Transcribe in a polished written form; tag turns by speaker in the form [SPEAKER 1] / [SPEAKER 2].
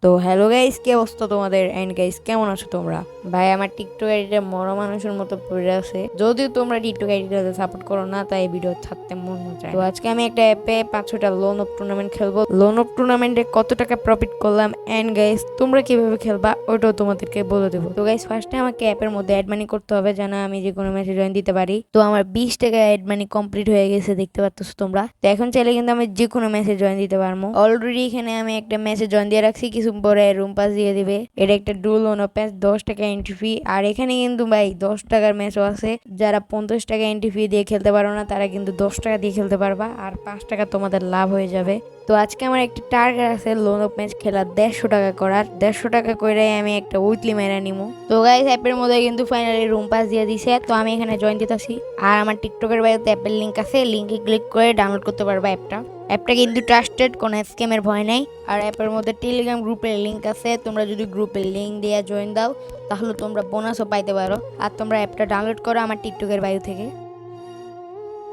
[SPEAKER 1] তো hello guys, কি অবস্থা তোমাদের? এন্ড গাইস, কেমন আছো তোমরা? ভাই, আমার টিকটক আইডিটা মরা মানুষের মতো পড়ে আছে। যদিও তোমরা টিকটক আইডিটাতে সাপোর্ট করো না, তাই ভিডিও ছাড়তে মন চায়। তো আজকে আমি একটা অ্যাপে 5-6টা লোন অফ টুর্নামেন্ট খেলবো। লোন অফ টুর্নামেন্টে কত টাকা প্রফিট করলাম এন্ড গাইস তোমরা কিভাবে খেলবা ওটাও তোমাদেরকে বলে দেবো। তো গাইস, ফার্স্টে আমাকে অ্যাপের মধ্যে অ্যাড মানি করতে হবে, যেন আমি যে কোনো ম্যাচে জয়েন দিতে পারি। তো আমার 20 টাকা অ্যাড মানি কমপ্লিট হয়ে গেছে, দেখতে পাচ্ছ তোমরা। তো এখন চাইলে কিন্তু আমি যে কোনো ম্যাচে জয়েন দিতে পারবো। অলরেডি এখানে আমি একটা ম্যাচে জয়েন দিয়ে রাখছি, কিছু পরে রুম পাস দিয়ে দিবে। এটা একটা ডুল লোন প্যাচ, 10 টাকা এন্ট্রি ফি। আর এখানে কিন্তু ভাই 10 টাকার ম্যাচও আছে। যারা 50 টাকা এন্ট্রি ফি দিয়ে খেলতে পারো না, তারা কিন্তু 10 টাকা দিয়ে খেলতে পারবা, আর 5 টাকা তোমাদের লাভ হয়ে যাবে। তো আজকে আমার একটা টার্গেট আছে লোন অফ ম্যাচ খেলার 150 টাকা করার। 150 টাকা করে আমি একটা উইকলি মেরা নিবো। তো গাইস, অ্যাপের মধ্যে কিন্তু ফাইনালি রুম পাস দিয়ে দিছে। তো আমি এখানে জয়েন দিতেছি। আর আমার টিকটকের বাইরে অ্যাপের লিঙ্ক আছে, লিঙ্কে ক্লিক করে ডাউনলোড করতে পারবা অ্যাপটা কিন্তু ট্রাস্টেড, কোনো স্ক্যামের ভয় নাই। আর অ্যাপের মধ্যে টেলিগ্রাম গ্রুপের লিঙ্ক আছে, তোমরা যদি গ্রুপের লিঙ্ক দিয়ে জয়েন দাও তাহলে তোমরা বোনাসও পাইতে পারো। আর তোমরা অ্যাপটা ডাউনলোড করো আমার টিকটকের বাইরে থেকে।